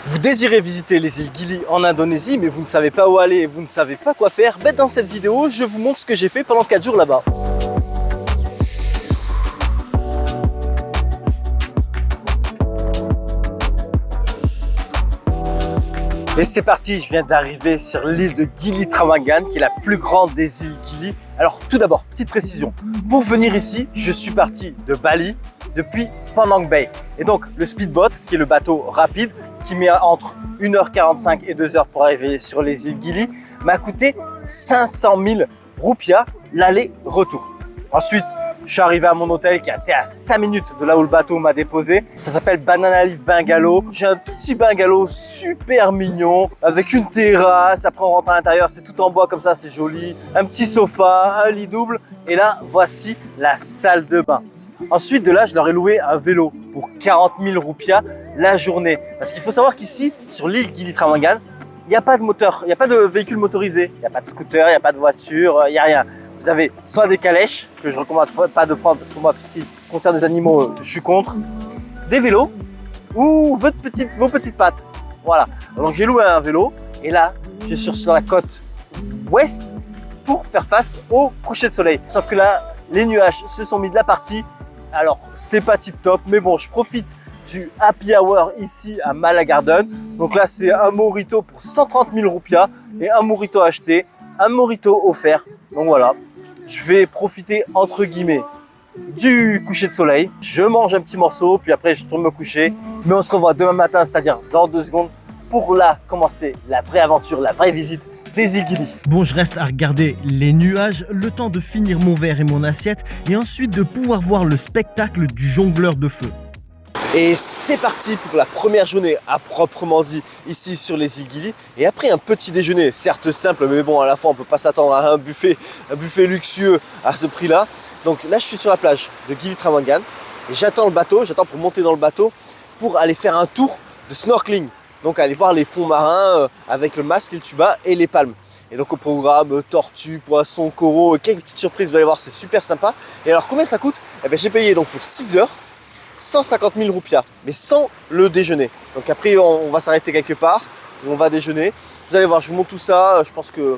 Vous désirez visiter les îles Gili en Indonésie, mais vous ne savez pas où aller et vous ne savez pas quoi faire. Dans cette vidéo, je vous montre ce que j'ai fait pendant 4 jours là-bas. Et c'est parti, je viens d'arriver sur l'île de Gili Trawangan, qui est la plus grande des îles Gili. Alors tout d'abord, petite précision, pour venir ici, je suis parti de Bali depuis Penang Bay. Et donc le speedboat, qui est le bateau rapide, qui met entre 1h45 et 2h pour arriver sur les îles Gili, m'a coûté 500 000 roupias l'aller-retour. Ensuite, je suis arrivé à mon hôtel qui était à 5 minutes de là où le bateau m'a déposé. Ça s'appelle Banana Leaf Bungalow. J'ai un tout petit bungalow super mignon avec une terrasse. Après, on rentre à l'intérieur, c'est tout en bois comme ça, c'est joli. Un petit sofa, un lit double. Et là, voici la salle de bain. Ensuite, de là, je leur ai loué un vélo pour 40 000 roupias la journée. Parce qu'il faut savoir qu'ici, sur l'île Gili Trawangan, il n'y a pas de moteur, il n'y a pas de véhicule motorisé. Il n'y a pas de scooter, il n'y a pas de voiture, il n'y a rien. Vous avez soit des calèches, que je recommande pas de prendre parce que moi, tout ce qui concerne les animaux, je suis contre. Des vélos ou vos petites pattes. Voilà. Donc j'ai loué un vélo et là, je suis sur la côte ouest pour faire face au coucher de soleil. Sauf que là, les nuages se sont mis de la partie. Alors, c'est pas tip top, mais bon, je profite du happy hour ici à Malagarden. Donc là, c'est un mojito pour 130 000 roupias et un mojito acheté, un mojito offert. Donc voilà, je vais profiter entre guillemets du coucher de soleil. Je mange un petit morceau, puis après je tourne me coucher. Mais on se revoit demain matin, c'est-à-dire dans 2 secondes, pour là commencer la vraie aventure, la vraie visite des îles Gili. Bon, je reste à regarder les nuages, le temps de finir mon verre et mon assiette, et ensuite de pouvoir voir le spectacle du jongleur de feu. Et c'est parti pour la première journée à proprement dit ici sur les îles Gili. Et après un petit déjeuner, certes simple, mais bon, à la fois on peut pas s'attendre à un buffet luxueux à ce prix-là. Donc là, je suis sur la plage de Gili Trawangan et j'attends le bateau, j'attends pour monter dans le bateau pour aller faire un tour de snorkeling. Donc aller voir les fonds marins avec le masque et le tuba et les palmes. Et donc au programme tortues, poissons, coraux, quelques petites surprises, vous allez voir, c'est super sympa. Et alors combien ça coûte? Eh bien, j'ai payé donc pour 6 heures 150 000 roupias, mais sans le déjeuner. Donc après on va s'arrêter quelque part, on va déjeuner. Vous allez voir, je vous montre tout ça, je pense que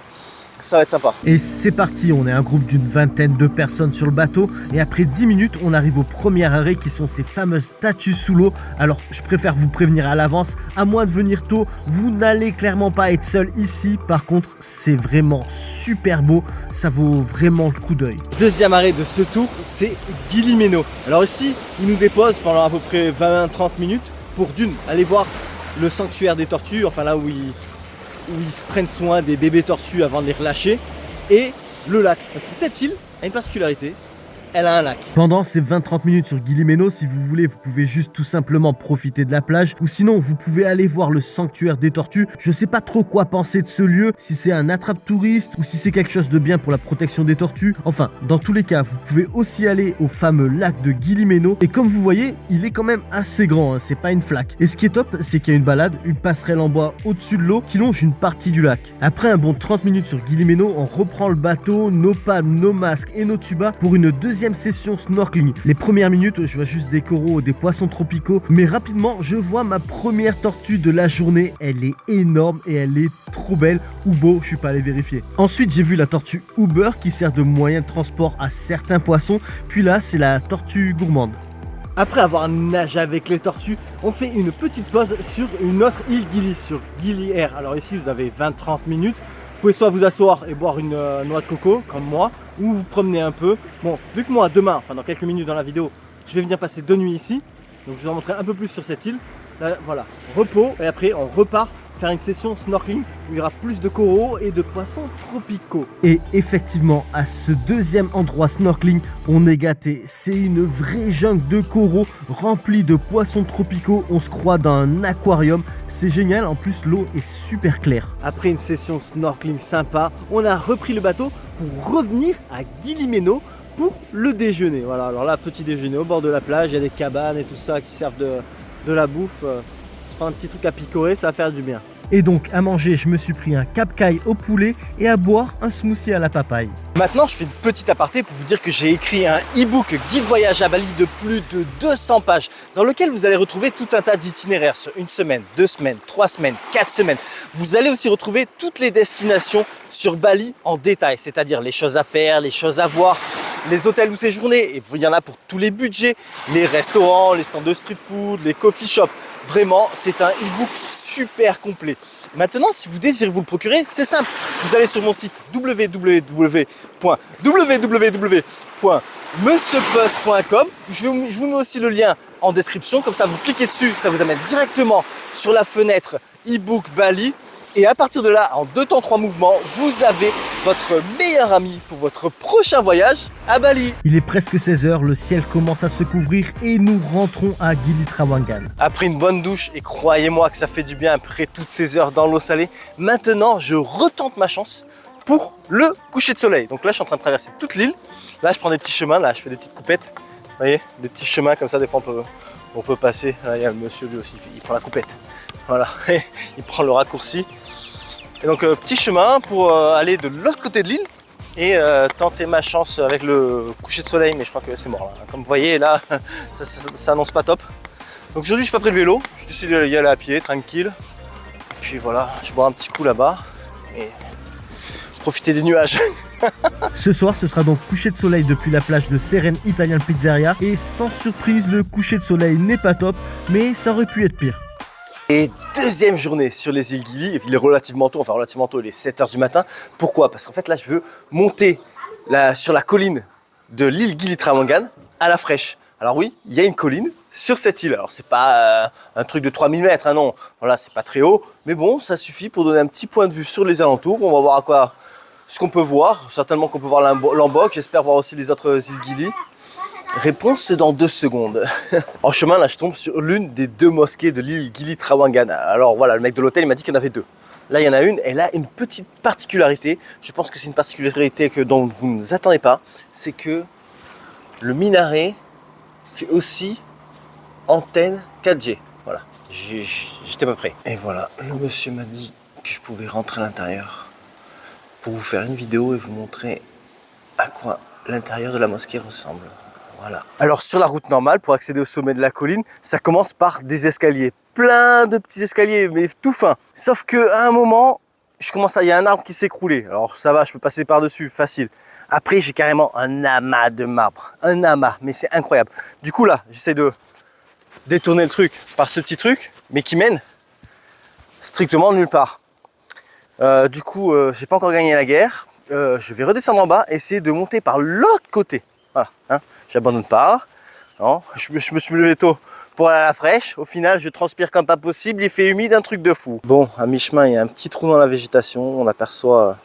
ça va être sympa. Et c'est parti, on est un groupe d'une vingtaine de personnes sur le bateau et après 10 minutes, on arrive au premier arrêt qui sont ces fameuses statues sous l'eau. Alors, je préfère vous prévenir à l'avance, à moins de venir tôt, vous n'allez clairement pas être seul ici. Par contre, c'est vraiment super beau, ça vaut vraiment le coup d'œil. Deuxième arrêt de ce tour, c'est Gili Meno. Alors ici, ils nous déposent pendant à peu près 20-30 minutes pour d'une, aller voir le sanctuaire des tortues, enfin là où ils se prennent soin des bébés tortues avant de les relâcher, et le lac. Parce que cette île a une particularité, elle a un lac. Pendant ces 20-30 minutes sur Gili Meno, si vous voulez, vous pouvez juste tout simplement profiter de la plage, ou sinon vous pouvez aller voir le sanctuaire des tortues. Je sais pas trop quoi penser de ce lieu, si c'est un attrape-touriste ou si c'est quelque chose de bien pour la protection des tortues. Enfin, dans tous les cas, vous pouvez aussi aller au fameux lac de Gili Meno, et comme vous voyez, il est quand même assez grand, hein, c'est pas une flaque. Et ce qui est top, c'est qu'il y a une balade, une passerelle en bois au-dessus de l'eau qui longe une partie du lac. Après un bon 30 minutes sur Gili Meno, on reprend le bateau, nos palmes, nos masques et nos tubas pour une deuxième session snorkeling. Les premières minutes, je vois juste des coraux, des poissons tropicaux, mais rapidement, je vois ma première tortue de la journée. Elle est énorme et elle est trop belle. Ou beau, je suis pas allé vérifier. Ensuite, j'ai vu la tortue Uber qui sert de moyen de transport à certains poissons. Puis là, c'est la tortue gourmande. Après avoir nagé avec les tortues, on fait une petite pause sur une autre île Gili, sur Gili Air. Alors ici, vous avez 20-30 minutes. Vous pouvez soit vous asseoir et boire une noix de coco, comme moi, ou vous promener un peu. Bon, vu que moi, demain, enfin dans quelques minutes dans la vidéo, je vais venir passer 2 nuits ici. Donc je vous en montrerai un peu plus sur cette île. Là, voilà, repos, et après on repart faire une session snorkeling où il y aura plus de coraux et de poissons tropicaux. Et effectivement, à ce deuxième endroit snorkeling, on est gâté. C'est une vraie jungle de coraux remplie de poissons tropicaux. On se croit dans un aquarium. C'est génial, en plus l'eau est super claire. Après une session snorkeling sympa, on a repris le bateau pour revenir à Gili Meno pour le déjeuner. Voilà, alors là, petit déjeuner au bord de la plage, il y a des cabanes et tout ça qui servent de la bouffe. Se prendre un petit truc à picorer, ça va faire du bien. Et donc à manger, je me suis pris un Cap Kai au poulet et à boire un smoothie à la papaye. Maintenant, je fais une petite aparté pour vous dire que j'ai écrit un e-book guide voyage à Bali de plus de 200 pages dans lequel vous allez retrouver tout un tas d'itinéraires sur 1 semaine, 2 semaines, 3 semaines, 4 semaines. Vous allez aussi retrouver toutes les destinations sur Bali en détail, c'est-à-dire les choses à faire, les choses à voir, les hôtels où séjourner. Et il y en a pour tous les budgets, les restaurants, les stands de street food, les coffee shops. Vraiment, c'est un e-book super complet. Maintenant, si vous désirez vous le procurer, c'est simple. Vous allez sur mon site www.monsieurpuss.com. Je vous mets aussi le lien en description. Comme ça, vous cliquez dessus, ça vous amène directement sur la fenêtre e-book Bali. Et à partir de là, en 2 temps 3 mouvements, vous avez votre meilleur ami pour votre prochain voyage à Bali. Il est presque 16 h, le ciel commence à se couvrir et nous rentrons à Gili Trawangan. Après une bonne douche, et croyez-moi que ça fait du bien après toutes ces heures dans l'eau salée, maintenant je retente ma chance pour le coucher de soleil. Donc là, je suis en train de traverser toute l'île. Là, je prends des petits chemins, là, je fais des petites coupettes. Vous voyez, des petits chemins comme ça, des fois on peut passer. Là, il y a le monsieur lui aussi, il prend la coupette. Voilà, il prend le raccourci. Et donc petit chemin pour aller de l'autre côté de l'île et tenter ma chance avec le coucher de soleil, mais je crois que c'est mort là. Comme vous voyez là, ça annonce pas top. Donc aujourd'hui je suis pas pris le vélo, je décide d'y aller à pied, tranquille. Et puis voilà, je bois un petit coup là-bas et profiter des nuages. Ce soir, ce sera donc coucher de soleil depuis la plage de Seren Italian Pizzeria. Et sans surprise, le coucher de soleil n'est pas top, mais ça aurait pu être pire. Et deuxième journée sur les îles Gili, il est relativement tôt, il est 7 h du matin. Pourquoi? Parce qu'en fait là je veux monter sur la colline de l'île Gili Trawangan à la fraîche. Alors oui, il y a une colline sur cette île. Alors c'est pas un truc de 3000 mètres, hein, non. Voilà, c'est pas très haut, mais bon, ça suffit pour donner un petit point de vue sur les alentours. On va voir ce qu'on peut voir. Certainement qu'on peut voir Lombok, j'espère voir aussi les autres îles Gili. Réponse dans 2 secondes. En chemin, là, je tombe sur l'une des 2 mosquées de l'île Gili Trawangan. Alors voilà, le mec de l'hôtel, il m'a dit qu'il y en avait 2. Là, il y en a une, elle a une petite particularité. Je pense que c'est une particularité dont vous ne vous attendez pas. C'est que le minaret fait aussi antenne 4G. Voilà, j'étais pas prêt. Et voilà, le monsieur m'a dit que je pouvais rentrer à l'intérieur pour vous faire une vidéo et vous montrer à quoi l'intérieur de la mosquée ressemble. Voilà. Alors sur la route normale, pour accéder au sommet de la colline, ça commence par des escaliers. Plein de petits escaliers, mais tout fins. Sauf qu'à un moment, il y a un arbre qui s'est écroulé. Alors ça va, je peux passer par-dessus, facile. Après, j'ai carrément un amas de marbre. Un amas, mais c'est incroyable. Du coup là, j'essaie de détourner le truc par ce petit truc, mais qui mène strictement nulle part. Du coup, j'ai pas encore gagné la guerre. Je vais redescendre en bas, essayer de monter par l'autre côté. Voilà, hein, j'abandonne pas. Non, je me suis levé tôt pour aller à la fraîche. Au final, je transpire comme pas possible. Il fait humide, un truc de fou. Bon, à mi-chemin, il y a un petit trou dans la végétation. On aperçoit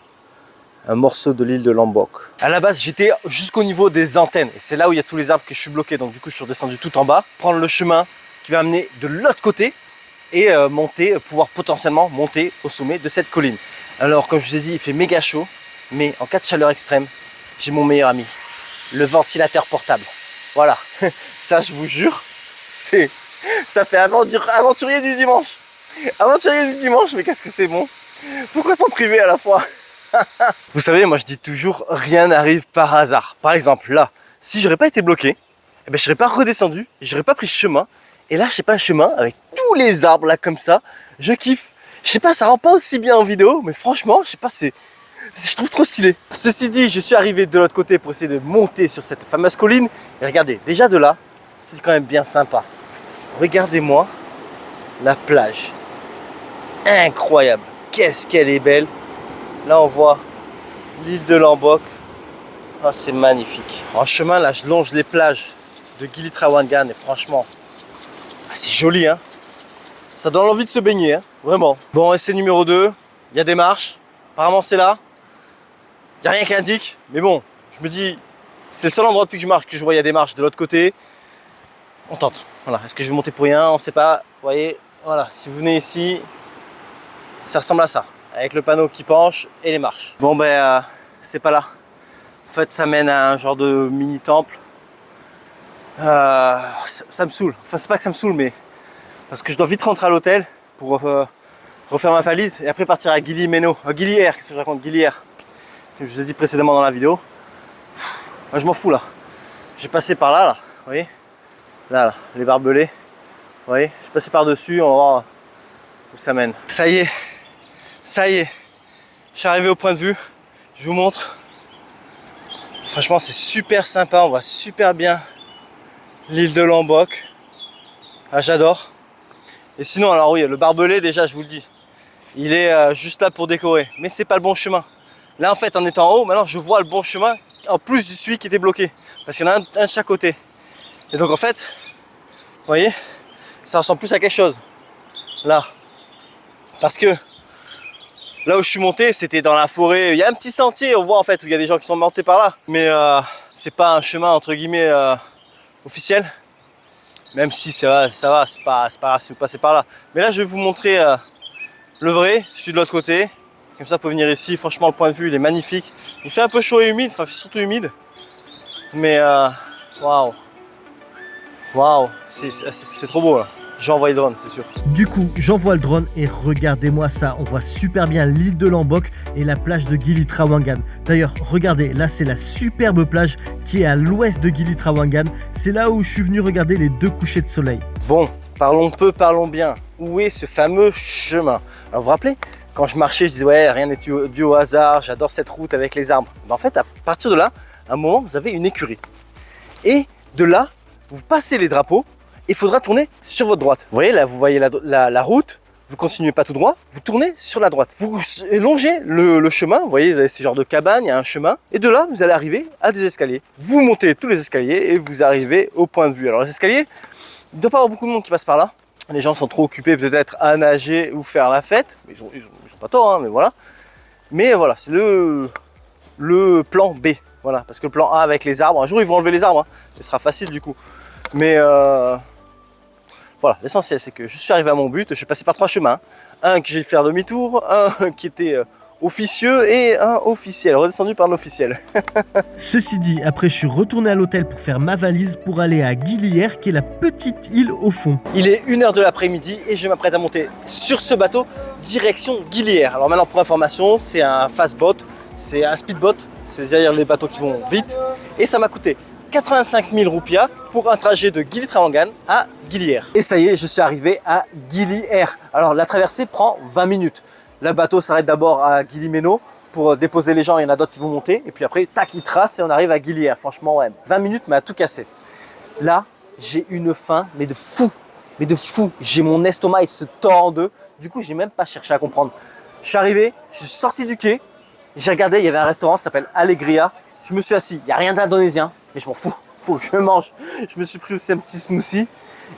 un morceau de l'île de Lombok. À la base, j'étais jusqu'au niveau des antennes. Et c'est là où il y a tous les arbres que je suis bloqué. Donc du coup, je suis redescendu tout en bas. Prendre le chemin qui va amener de l'autre côté et pouvoir potentiellement monter au sommet de cette colline. Alors, comme je vous ai dit, il fait méga chaud. Mais en cas de chaleur extrême, j'ai mon meilleur ami. Le ventilateur portable. Voilà, ça je vous jure, ça fait aventurier du dimanche. Aventurier du dimanche, mais qu'est-ce que c'est bon. Pourquoi s'en priver à la fois? Vous savez, moi je dis toujours, rien n'arrive par hasard. Par exemple, là, si j'aurais pas été bloqué, eh ben, je serais pas redescendu, j'aurais pas pris ce chemin. Et là, je sais pas, un chemin avec tous les arbres là comme ça, je kiffe. Je sais pas, ça rend pas aussi bien en vidéo, mais franchement, je sais pas, je trouve trop stylé. Ceci dit, je suis arrivé de l'autre côté pour essayer de monter sur cette fameuse colline. Et regardez, déjà de là, c'est quand même bien sympa. Regardez-moi la plage. Incroyable. Qu'est-ce qu'elle est belle. Là, on voit l'île de Lombok. Oh, c'est magnifique. En chemin, là, je longe les plages de Gili Trawangan. Et franchement, c'est joli, hein. Ça donne envie de se baigner, hein. Vraiment. Bon, essai numéro 2. Il y a des marches. Apparemment, c'est là. Il n'y a rien qui indique, mais bon, je me dis, c'est le seul endroit depuis que je marche que je vois il y a des marches de l'autre côté. On tente. Voilà. Est-ce que je vais monter pour rien? On ne sait pas. Vous voyez, voilà, si vous venez ici, ça ressemble à ça, avec le panneau qui penche et les marches. Bon ben, c'est pas là. En fait, ça mène à un genre de mini temple. Ça me saoule. Enfin, c'est pas que ça me saoule, mais parce que je dois vite rentrer à l'hôtel pour refaire ma valise et après partir à Guilly-Méno. Guillière, qu'est-ce que je raconte? Guillière. Je vous ai dit précédemment dans la vidéo. Moi je m'en fous là. J'ai passé par là, vous voyez? Là, les barbelés. Vous voyez? Je suis passé par dessus, on va voir où ça mène. Ça y est. Je suis arrivé au point de vue. Je vous montre. Franchement, c'est super sympa. On voit super bien l'île de Lombok. Ah, j'adore. Et sinon, alors oui, le barbelé, déjà, je vous le dis, il est juste là pour décorer. Mais c'est pas le bon chemin. Là, en fait, en étant en haut, maintenant, je vois le bon chemin. En plus du celui qui était bloqué. Parce qu'il y en a un de chaque côté. Et donc, en fait, vous voyez, ça ressemble plus à quelque chose. Là. Parce que là où je suis monté, c'était dans la forêt. Il y a un petit sentier, on voit en fait, où il y a des gens qui sont montés par là. Mais c'est pas un chemin entre guillemets officiel. Même si ça va, c'est pas grave si vous passez par là. Mais là, je vais vous montrer le vrai. Je suis de l'autre côté. Comme ça, vous pouvez venir ici. Franchement, le point de vue, il est magnifique. Il fait un peu chaud et humide, enfin surtout humide. Mais waouh, c'est trop beau là. Je vais envoyer le drone, c'est sûr. Du coup, j'envoie le drone et regardez-moi ça. On voit super bien l'île de Lombok et la plage de Gili Trawangan. D'ailleurs, regardez, là c'est la superbe plage qui est à l'ouest de Gili Trawangan. C'est là où je suis venu regarder les 2 couchers de soleil. Bon, parlons peu, parlons bien. Où est ce fameux chemin? Alors vous vous rappelez, quand je marchais, je disais ouais, rien n'est dû au hasard, j'adore cette route avec les arbres. Ben, en fait, à partir de là, à un moment, vous avez une écurie. Et de là, vous passez les drapeaux. Il faudra tourner sur votre droite. Vous voyez, là, vous voyez la route. Vous continuez pas tout droit, vous tournez sur la droite. Vous longez le chemin. Vous voyez, vous avez ce genre de cabane, il y a un chemin. Et de là, vous allez arriver à des escaliers. Vous montez tous les escaliers et vous arrivez au point de vue. Alors, les escaliers, il ne doit pas y avoir beaucoup de monde qui passe par là. Les gens sont trop occupés peut-être à nager ou faire la fête. Ils ont pas tort, hein, mais voilà. Mais voilà, c'est le plan B. Voilà, parce que le plan A avec les arbres, un jour, ils vont enlever les arbres. Hein. Ce sera facile du coup. Mais voilà, l'essentiel c'est que je suis arrivé à mon but, je suis passé par 3 chemins. Un que j'ai fait faire demi-tour, un qui était officieux et un officiel, redescendu par un officiel. Ceci dit, après je suis retourné à l'hôtel pour faire ma valise pour aller à Guillière qui est la petite île au fond. Il est 1h de l'après-midi et je m'apprête à monter sur ce bateau direction Guillière. Alors maintenant pour information, c'est un fast boat, c'est un speedboat, c'est-à-dire les bateaux qui vont vite. Et ça m'a coûté 85 000 roupias pour un trajet de Gili Trawangan à Guillière. Et ça y est, je suis arrivé à Guillière. Alors la traversée prend 20 minutes. Le bateau s'arrête d'abord à Guilly-Méno pour déposer les gens, il y en a d'autres qui vont monter. Et puis après, tac, il trace et on arrive à Guillière. Franchement, ouais, 20 minutes, mais à tout casser. Là, j'ai une faim, mais de fou. Mais de fou. J'ai mon estomac, il se tord en deux. Du coup, j'ai même pas cherché à comprendre. Je suis arrivé, je suis sorti du quai. J'ai regardé, il y avait un restaurant, ça s'appelle Alegria. Je me suis assis, il n'y a rien d'indonésien. Mais je m'en fous, faut que je mange. Je me suis pris aussi un petit smoothie.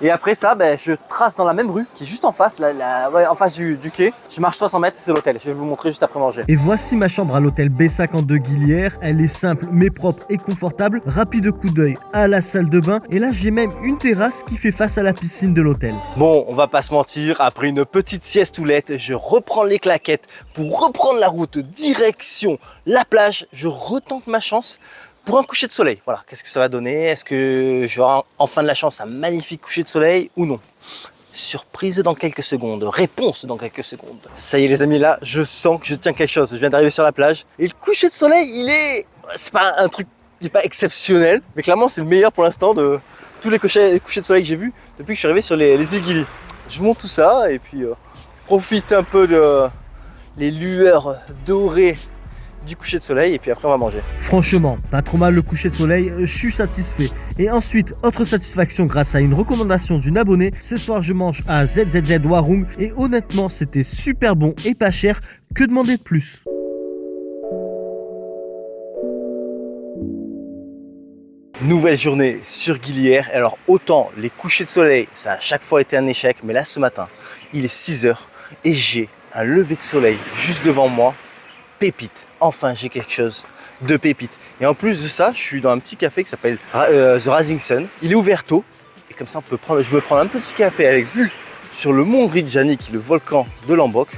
Et après ça, ben, je trace dans la même rue qui est juste en face, en face du quai. Je marche 300 mètres, c'est l'hôtel. Je vais vous montrer juste après manger. Et voici ma chambre à l'hôtel B52 Guillière. Elle est simple mais propre et confortable. Rapide coup d'œil à la salle de bain. Et là, j'ai même une terrasse qui fait face à la piscine de l'hôtel. Bon, on va pas se mentir, après une petite sieste-oulette, je reprends les claquettes pour reprendre la route direction la plage. Je retente ma chance pour un coucher de soleil. Voilà, qu'est-ce que ça va donner? Est-ce que je vais avoir enfin de la chance, un magnifique coucher de soleil ou non? Surprise dans quelques secondes, réponse dans quelques secondes. Ça y est les amis, là, je sens que je tiens quelque chose. Je viens d'arriver sur la plage et le coucher de soleil, c'est pas un truc, il n'est pas exceptionnel, mais clairement c'est le meilleur pour l'instant de tous les couchers de soleil que j'ai vus depuis que je suis arrivé sur les îles Gili. Je vous montre tout ça et puis profite un peu de les lueurs dorées du coucher de soleil et puis après on va manger. Franchement, pas trop mal le coucher de soleil, je suis satisfait. Et ensuite, autre satisfaction grâce à une recommandation d'une abonnée, ce soir je mange à ZZZ Warung et honnêtement c'était super bon et pas cher, que demander de plus? Nouvelle journée sur Guillière. Alors autant les couchers de soleil, ça a chaque fois été un échec, mais là ce matin, il est 6h et j'ai un lever de soleil juste devant moi. Pépite, enfin j'ai quelque chose de pépite. Et en plus de ça, je suis dans un petit café qui s'appelle The Rising Sun. Il est ouvert tôt et comme ça je peux prendre un petit café avec vue sur le mont Rinjani qui est le volcan de Lombok.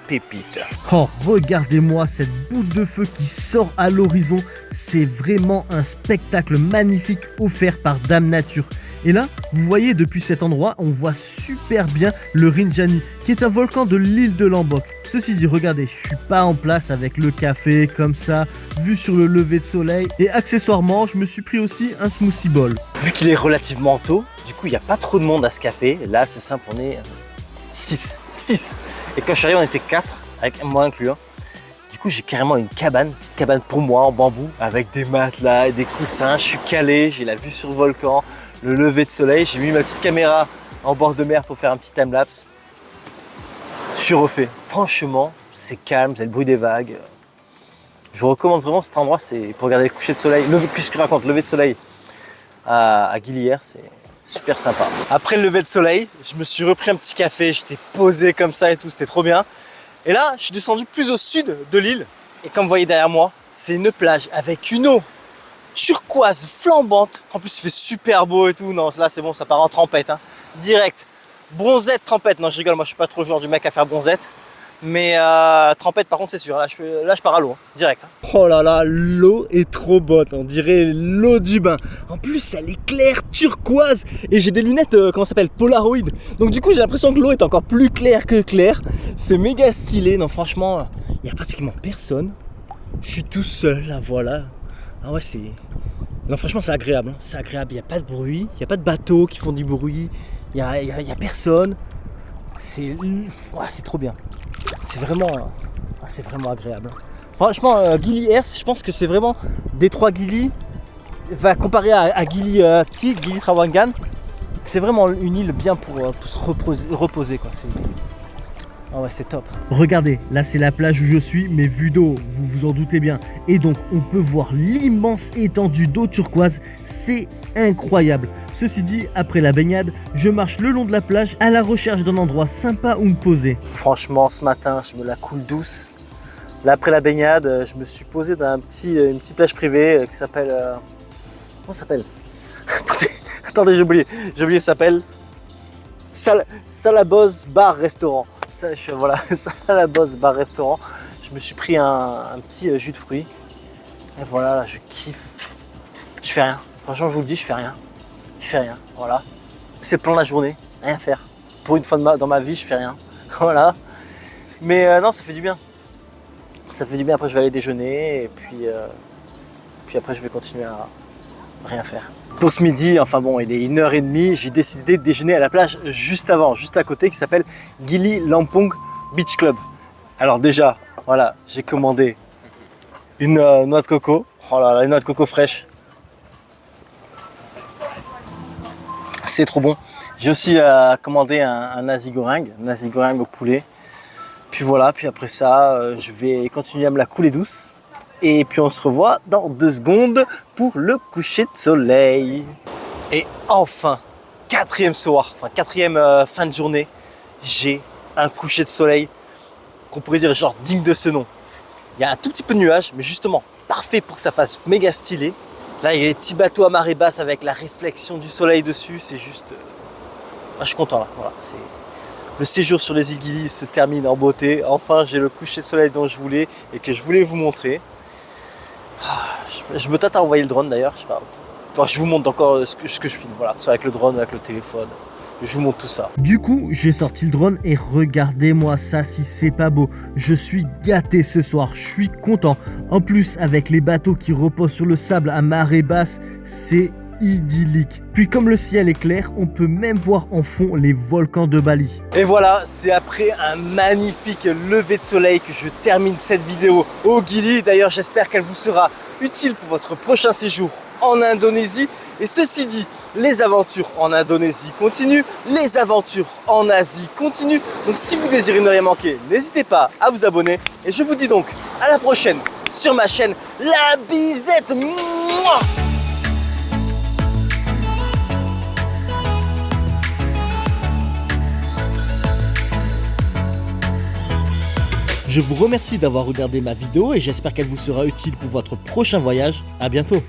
Pépite. Oh, regardez-moi cette boule de feu qui sort à l'horizon. C'est vraiment un spectacle magnifique offert par Dame Nature. Et là, vous voyez depuis cet endroit, on voit super bien le Rinjani, qui est un volcan de l'île de Lombok. Ceci dit, regardez, je suis pas en place avec le café comme ça, vue sur le lever de soleil. Et accessoirement, je me suis pris aussi un smoothie bowl. Vu qu'il est relativement tôt, du coup il n'y a pas trop de monde à ce café. Là c'est simple, on est 6. Et quand je suis arrivé on était 4, avec moi inclus. Du coup j'ai carrément une petite cabane pour moi en bambou, avec des matelas et des coussins. Je suis calé, j'ai la vue sur le volcan, le lever de soleil. J'ai mis ma petite caméra en bord de mer pour faire un petit timelapse. Je suis refait. Franchement, c'est calme, vous avez le bruit des vagues. Je vous recommande vraiment cet endroit, c'est pour regarder le coucher de soleil. Qu'est-ce que je raconte, lever de soleil à Gili hier, c'est super sympa. Après le lever de soleil, je me suis repris un petit café, j'étais posé comme ça et tout, c'était trop bien. Et là, je suis descendu plus au sud de l'île. Et comme vous voyez derrière moi, c'est une plage avec une eau turquoise flambante. En plus, il fait super beau et tout. Non, là, c'est bon, ça part en trempette. Direct. Bronzette, trempette. Non, je rigole, moi, je suis pas trop le genre du mec à faire bronzette. Mais trempette, par contre, c'est sûr. Là, je pars à l'eau, direct. Oh là là, l'eau est trop bonne. On dirait l'eau du bain. En plus, elle est claire, turquoise. Et j'ai des lunettes, comment ça s'appelle, Polaroid. Donc, du coup, j'ai l'impression que l'eau est encore plus claire que claire. C'est méga stylé. Non, franchement, il n'y a pratiquement personne. Je suis tout seul, là, voilà. Ah ouais, c'est... Non, franchement, c'est agréable. C'est agréable. Il n'y a pas de bruit. Il n'y a pas de bateaux qui font du bruit. Il n'y a personne. C'est trop bien. C'est vraiment agréable. Franchement, Gili Airs, je pense que c'est vraiment Détroit Gili, comparé à Gili Gili Trawangan, c'est vraiment une île bien pour se reposer quoi. Ah ouais, c'est top. Regardez, là c'est la plage où je suis, mais vue d'eau, vous vous en doutez bien. Et donc on peut voir l'immense étendue d'eau turquoise, c'est incroyable. Ceci dit, après la baignade, je marche le long de la plage à la recherche d'un endroit sympa où me poser. Franchement, ce matin, je me la coule douce. Là, après la baignade, je me suis posé dans une petite plage privée qui s'appelle... comment ça s'appelle? Attendez, j'ai oublié, ça s'appelle Salaboz Bar Restaurant. Voilà, Salaboz Bar Restaurant. Je me suis pris un petit jus de fruits. Et voilà, là, je kiffe. Je fais rien. Franchement, je vous le dis, je fais rien. Voilà. C'est le plan de la journée, rien faire. Pour une fois dans ma vie, je fais rien. Voilà. Mais non, ça fait du bien. Ça fait du bien, après je vais aller déjeuner et puis après je vais continuer à rien faire. Pour ce midi, enfin bon, il est 1h30, j'ai décidé de déjeuner à la plage juste avant, juste à côté, qui s'appelle Gili Lampung Beach Club. Alors déjà, voilà, j'ai commandé une noix de coco. Oh là là, une noix de coco fraîche. C'est trop bon. J'ai aussi commandé un nasi goreng au poulet. Puis voilà, puis après ça, je vais continuer à me la couler douce. Et puis on se revoit dans 2 secondes pour le coucher de soleil. Et enfin, quatrième fin de journée, j'ai un coucher de soleil qu'on pourrait dire genre digne de ce nom. Il y a un tout petit peu de nuages, mais justement parfait pour que ça fasse méga stylé. Là, il y a des petits bateaux à marée basse avec la réflexion du soleil dessus. C'est juste... je suis content là. Voilà, le séjour sur les îles Gili se termine en beauté. Enfin, j'ai le coucher de soleil dont je voulais et que je voulais vous montrer. Je me tâte à envoyer le drone d'ailleurs. Je sais pas. Enfin, je vous montre encore ce que je filme. Voilà, soit avec le drone, avec le téléphone. Je vous montre tout ça. Du coup, j'ai sorti le drone et regardez-moi ça si c'est pas beau. Je suis gâté ce soir, je suis content. En plus, avec les bateaux qui reposent sur le sable à marée basse, c'est idyllique. Puis comme le ciel est clair, on peut même voir en fond les volcans de Bali. Et voilà, c'est après un magnifique lever de soleil que je termine cette vidéo au Gili. D'ailleurs, j'espère qu'elle vous sera utile pour votre prochain séjour en Indonésie. Et ceci dit, les aventures en Indonésie continuent, les aventures en Asie continuent. Donc si vous désirez ne rien manquer, n'hésitez pas à vous abonner. Et je vous dis donc à la prochaine sur ma chaîne La Bisette. Mouah. Je vous remercie d'avoir regardé ma vidéo et j'espère qu'elle vous sera utile pour votre prochain voyage. À bientôt.